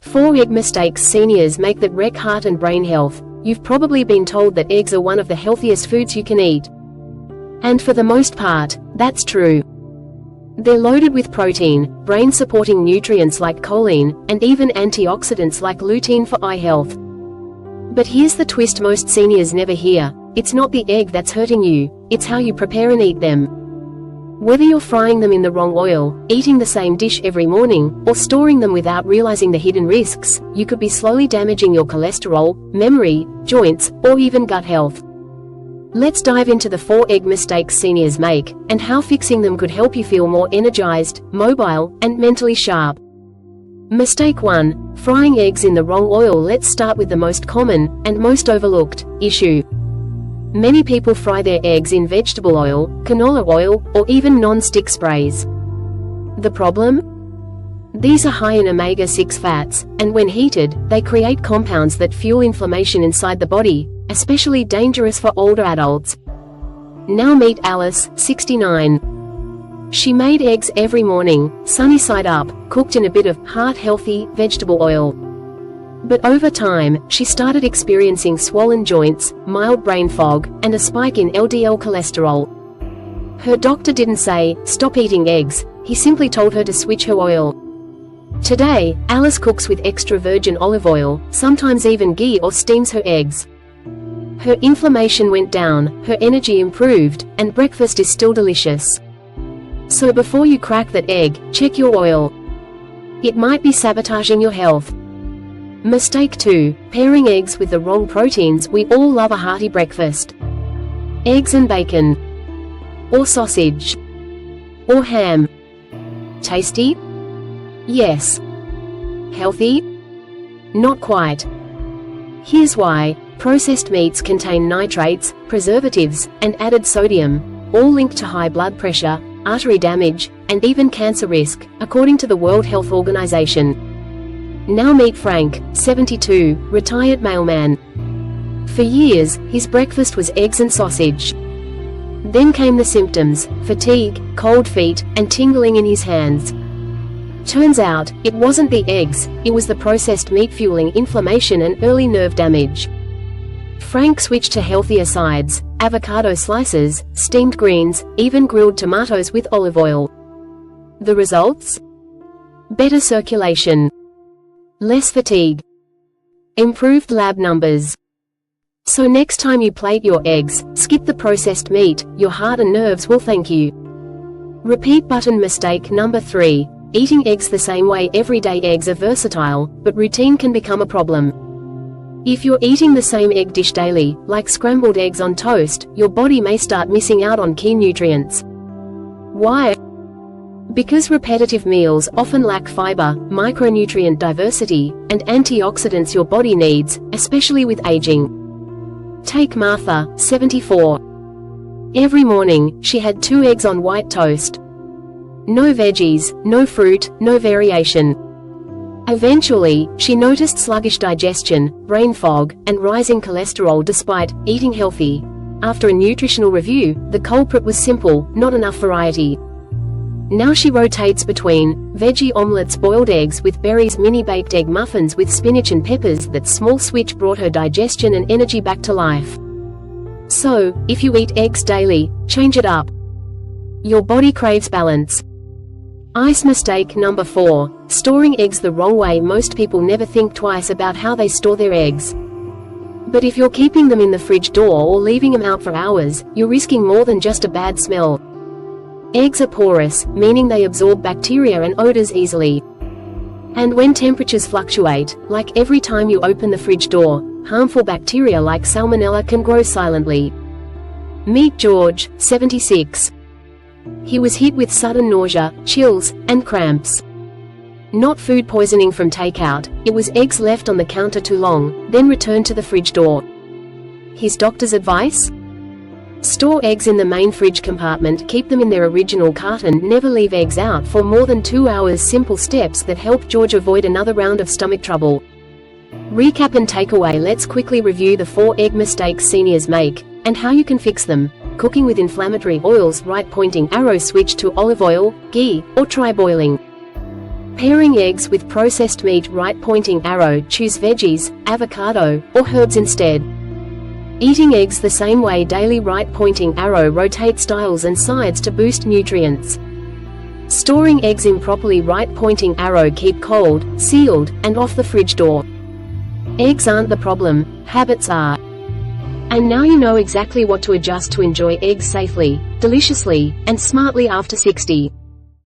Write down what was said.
4 egg mistakes seniors make that wreck heart and brain health. You've probably been told that eggs are one of the healthiest foods you can eat. And for the most part, that's true. They're loaded with protein, brain-supporting nutrients like choline, and even antioxidants like lutein for eye health. But here's the twist most seniors never hear. It's not the egg that's hurting you, it's how you prepare and eat them. Whether you're frying them in the wrong oil, eating the same dish every morning, or storing them without realizing the hidden risks, you could be slowly damaging your cholesterol, memory, joints, or even gut health. Let's dive into the 4 egg mistakes seniors make, and how fixing them could help you feel more energized, mobile, and mentally sharp. Mistake 1. Frying eggs in the wrong oil. Let's start with the most common, and most overlooked, issue. Many people fry their eggs in vegetable oil, canola oil, or even non-stick sprays. The problem? These are high in omega-6 fats, and when heated, they create compounds that fuel inflammation inside the body, especially dangerous for older adults. Now meet Alice, 69. She made eggs every morning, sunny side up, cooked in a bit of heart-healthy vegetable oil. But over time, she started experiencing swollen joints, mild brain fog, and a spike in LDL cholesterol. Her doctor didn't say, "Stop eating eggs," he simply told her to switch her oil. Today, Alice cooks with extra virgin olive oil, sometimes even ghee, or steams her eggs. Her inflammation went down, her energy improved, and breakfast is still delicious. So before you crack that egg, check your oil. It might be sabotaging your health. Mistake 2. Pairing eggs with the wrong proteins. We all love a hearty breakfast. Eggs and bacon. Or sausage. Or ham. Tasty? Yes. Healthy? Not quite. Here's why. Processed meats contain nitrates, preservatives, and added sodium, all linked to high blood pressure, artery damage, and even cancer risk, according to the World Health Organization. Now meet Frank, 72, retired mailman. For years, his breakfast was eggs and sausage. Then came the symptoms: fatigue, cold feet, and tingling in his hands. Turns out, it wasn't the eggs, it was the processed meat fueling inflammation and early nerve damage. Frank switched to healthier sides: avocado slices, steamed greens, even grilled tomatoes with olive oil. The results? Better circulation. Less fatigue. Improved lab numbers. So next time you plate your eggs, skip the processed meat, your heart and nerves will thank you. Repeat button mistake number 3. Eating eggs the same way every day. Eggs are versatile, but routine can become a problem. If you're eating the same egg dish daily, like scrambled eggs on toast, your body may start missing out on key nutrients. Why? Because repetitive meals often lack fiber, micronutrient diversity, and antioxidants your body needs, especially with aging. Take Martha, 74. Every morning, she had 2 eggs on white toast. No veggies, no fruit, no variation. Eventually, she noticed sluggish digestion, brain fog, and rising cholesterol despite eating healthy. After a nutritional review, the culprit was simple: not enough variety. Now she rotates between veggie omelets, boiled eggs with berries, mini baked egg muffins with spinach and peppers. That small switch brought her digestion and energy back to life. So, if you eat eggs daily, change it up. Your body craves balance. Ice mistake number 4. Storing eggs the wrong way. Most people never think twice about how they store their eggs. But if you're keeping them in the fridge door or leaving them out for hours, you're risking more than just a bad smell. Eggs are porous, meaning they absorb bacteria and odors easily. And when temperatures fluctuate, like every time you open the fridge door, harmful bacteria like salmonella can grow silently. Meet George, 76. He was hit with sudden nausea, chills, and cramps. Not food poisoning from takeout, it was eggs left on the counter too long, then returned to the fridge door. His doctor's advice? Store eggs in the main fridge compartment, keep them in their original carton, never leave eggs out for more than 2 hours. Simple steps that help George avoid another round of stomach trouble. Recap and takeaway. Let's quickly review the 4 egg mistakes seniors make, and how you can fix them. Cooking with inflammatory oils. Right pointing arrow. Switch to olive oil, ghee, or try boiling. Pairing eggs with processed meat, right pointing arrow, choose veggies, avocado, or herbs instead. Eating eggs the same way daily, right pointing arrow, rotate styles and sides to boost nutrients. Storing eggs improperly, right pointing arrow, keep cold, sealed, and off the fridge door. Eggs aren't the problem, habits are. And now you know exactly what to adjust to enjoy eggs safely, deliciously, and smartly after 60.